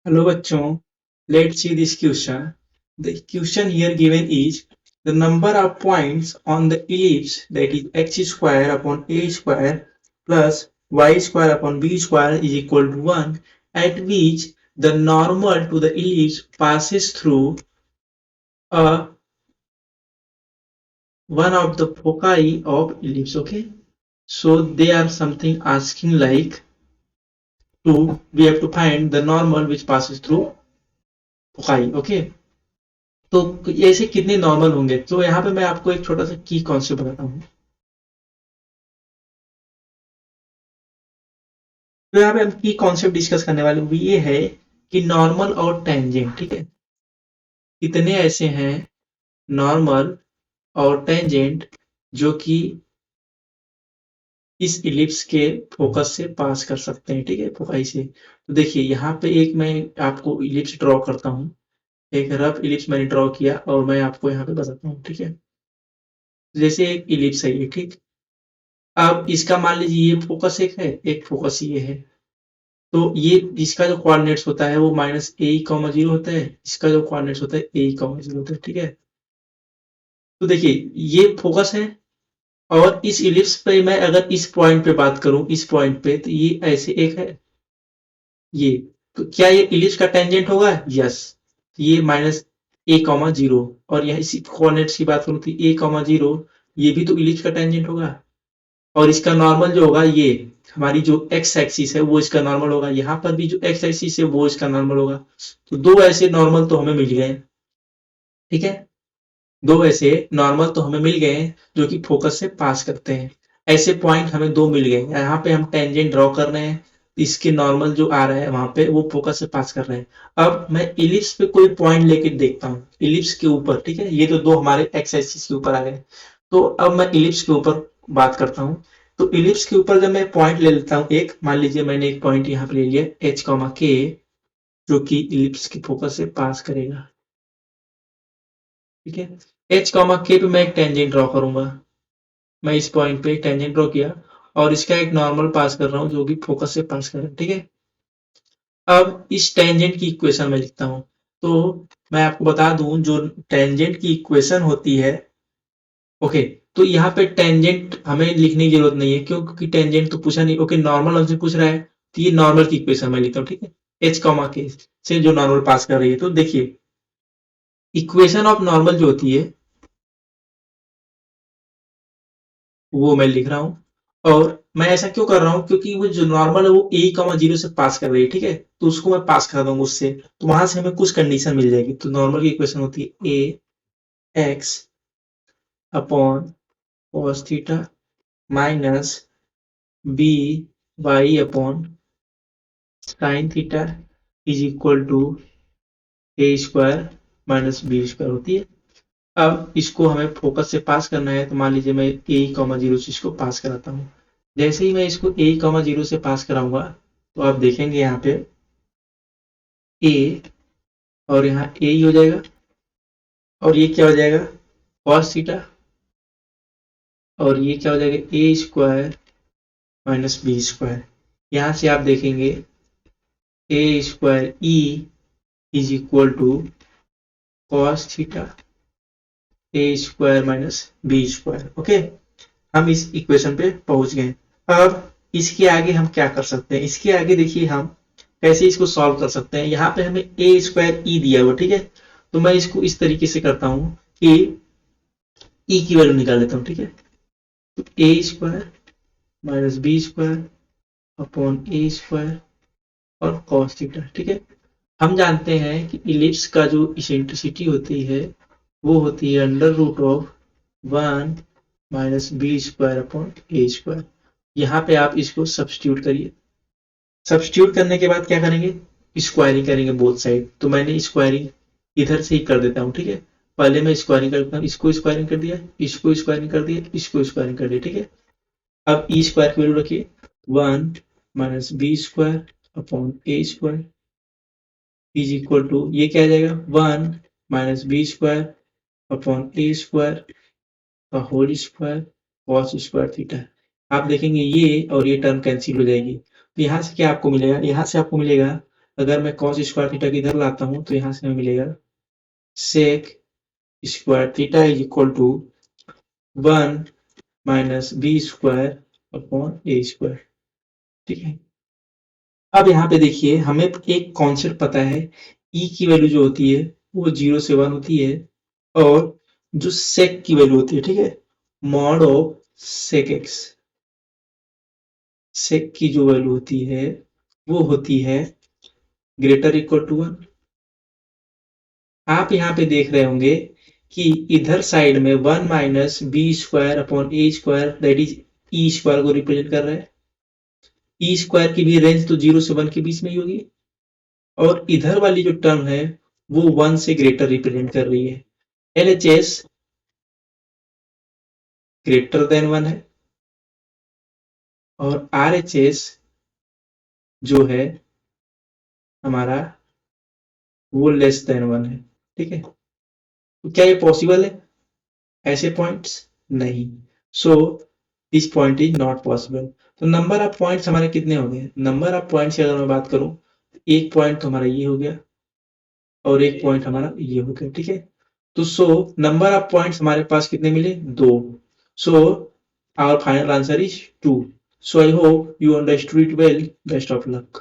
Hello bachon, let's see this question. The question here given is the number of points on the ellipse, that is x square upon a square plus y square upon b square is equal to 1, at which the normal to the ellipse passes through a one of the foci of ellipse. Okay, so they are something asking like we have to find the normal which passes through foci. Okay, तो ऐसे कितने normal होंगे, तो यहाँ पे मैं आपको एक छोटा सा की कॉन्सेप्ट बताता हूँ। तो यहाँ पे हम की कॉन्सेप्ट डिस्कस करने वाले वो ये है कि नॉर्मल और टेंजेंट, ठीक है, कितने ऐसे हैं नॉर्मल और टेंजेंट जो कि इस इलिप्स के फोकस से पास कर सकते हैं, ठीक है, फोकाई से। तो देखिए यहाँ पे एक मैं आपको इलिप्स ड्रॉ करता हूँ, एक रफ इलिप्स मैंने ड्रॉ किया और मैं आपको यहाँ पे बताता हूँ, ठीक है। जैसे एक इलिप्स है ये, ठीक। अब इसका मान लीजिए ये फोकस एक फोकस ये है, तो ये इसका जो कोऑर्डिनेट्स होता है वो माइनस ए कॉमा जीरो होता है, इसका जो कोऑर्डिनेट्स होता है ए कॉमा जीरो होता है, ठीक है। तो देखिए ये फोकस है और इस इलिप्स पे मैं अगर इस पॉइंट पे बात करूं, इस पॉइंट पे, तो ये ऐसे एक है ये, तो क्या ये इलिप्स का टेंजेंट होगा? यस। ये माइनस ए कॉमा जीरो, और यहाँ इसी कोऑर्डिनेट्स की बात करूं तो ए कॉमा जीरो, ये भी तो इलिप्स का टेंजेंट होगा। और इसका नॉर्मल जो होगा, ये हमारी जो एक्स एक्सिस है वो इसका नॉर्मल होगा, यहाँ पर भी जो एक्स एक्सिस है वो इसका नॉर्मल होगा। तो दो ऐसे नॉर्मल तो हमें मिल गए, ठीक है। दो ऐसे नॉर्मल तो हमें मिल गए जो कि फोकस से पास करते हैं। ऐसे पॉइंट हमें दो मिल गए, यहाँ पे हम टेंजेंट ड्रॉ कर रहे हैं, इसके नॉर्मल जो आ रहा है वहां पे वो फोकस से पास कर रहे हैं। अब मैं इलिप्स पे कोई पॉइंट लेके देखता हूँ, इलिप्स के ऊपर, ठीक है, ये तो दो हमारे एक्स एक्सिस के ऊपर आ गए। तो अब मैं इलिप्स के ऊपर बात करता हूँ। तो इलिप्स के ऊपर जब मैं पॉइंट ले लेता हूँ, एक मान लीजिए मैंने एक पॉइंट यहाँ पे ले लिया एच कॉमा के, जो कि इलिप्स के फोकस से पास करेगा, ठीक है। एच कॉमा के पे मैं एक टेंजेंट ड्रॉ करूंगा, मैं इस पॉइंट पे एक टेंजेंट ड्रॉ किया और इसका एक नॉर्मल पास कर रहा हूँ जो कि फोकस से पास कर रहा है, ठीक है। अब इस टेंजेंट की इक्वेशन में लिखता हूँ। तो मैं आपको बता दूं, जो टेंजेंट की इक्वेशन होती है, ओके, तो यहाँ पे टेंजेंट हमें लिखने की जरूरत नहीं है, क्यों? क्योंकि टेंजेंट तो पूछा नहीं, ओके, नॉर्मल हमसे पूछ रहा है, तो ये नॉर्मल की इक्वेशन में लिखता हूँ, ठीक है। एच कॉमा के से जो नॉर्मल पास कर रही है, तो देखिए इक्वेशन ऑफ नॉर्मल जो होती है वो मैं लिख रहा हूँ। और मैं ऐसा क्यों कर रहा हूँ? क्योंकि वो जो नॉर्मल है वो ए कॉमा जीरो से पास कर रही है, ठीक है, तो उसको मैं पास कर दूंगा उससे, तो वहां से हमें कुछ कंडीशन मिल जाएगी। तो नॉर्मल की इक्वेशन होती है A X upon cos theta minus B Y upon sine theta is equal to A square minus B square होती है। अब इसको हमें फोकस से पास करना है, तो मान लीजिए मैं ए कॉमा जीरो से इसको पास कराता हूँ। जैसे ही मैं इसको ए कॉमा जीरो से पास कराऊंगा, तो आप देखेंगे यहाँ पे ए, और यहाँ ए ही हो जाएगा, और ये क्या हो जाएगा? कॉस थीटा, और ये क्या हो जाएगा? A square minus B square. यहाँ से आप देखेंगे A square E is equal to cos theta A square minus B square. Okay, हम इस इक्वेशन पे पहुंच गए। अब इसके आगे हम क्या कर सकते हैं? इसके आगे देखिए हम कैसे इसको सॉल्व कर सकते हैं। यहाँ पे हमें ए स्क्वायर ई दिया हुआ, ठीक है, तो मैं इसको इस तरीके से करता हूँ कि ई की वैल्यू निकाल लेता हूँ, ठीक है। तो A square minus B square upon A square और कॉस थीटा, ठीक है। हम जानते हैं कि इलिप्स का जो इसेंट्रिसिटी होती है वो होती है under root of 1 minus B square upon A square. यहाँ पे आप इसको सब्स्टिट्यूट करिए। सब्स्टिट्यूट करने के बाद क्या करेंगे? स्क्वायरिंग करेंगे बोथ साइड। तो मैंने स्क्वायरिंग इधर से ही कर देता हूँ, ठीक है। पहले मैं स्क्वायरिंग करता हूँ, इसको स्क्वायरिंग कर दिया, इसको स्क्वायरिंग कर दिया, इसको स्क्वायरिंग कर दिया, ठीक है। अब ई स्क्वायर की वैल्यू रखिए, 1 minus B square upon A square is equal to, ये क्या आ जाएगा? 1 minus B square upon A square का whole square cos square theta. आप देखेंगे ये और ये टर्म कैंसिल हो जाएगी, तो यहाँ से क्या आपको मिलेगा? यहाँ से आपको मिलेगा अगर मैं cos स्क्वायर थीटा को इधर लाता हूँ तो यहाँ से हमें मिलेगा sec square theta is equal to 1 minus B square upon A square. ठीक है, अब यहाँ पे देखिए हमें एक कॉन्सेप्ट पता है, ई की वैल्यू जो होती है वो 0 से 1 होती है, और जो सेक की वैल्यू होती है, ठीक है, मॉड ऑफ सेक एक्स, सेक की जो वैल्यू होती है वो होती है ग्रेटर इक्वल टू 1। आप यहाँ पे देख रहे होंगे कि इधर साइड में 1 minus B square upon A square that is E square को रिप्रेजेंट कर रहा है। ई स्क्वायर की भी रेंज तो 0 से 1 के बीच में ही होगी, और इधर वाली जो टर्म है वो 1 से ग्रेटर रिप्रेजेंट कर रही है। LHS ग्रेटर देन 1 है, और RHS जो है हमारा वो लेस देन 1 है। ठीक है, तो क्या ये पॉसिबल है ऐसे पॉइंट्स? नहीं। So this point is not possible. तो नंबर ऑफ पॉइंट्स हमारे कितने हो गए? नंबर ऑफ पॉइंट्स की अगर मैं बात करूं, एक पॉइंट तो हमारा ये हो गया और एक पॉइंट हमारा ये हो गया। ठीक है, तो सो नंबर ऑफ पॉइंट्स हमारे पास कितने मिले? 2। So our final answer is 2। So I hope you understood it well. Best of luck.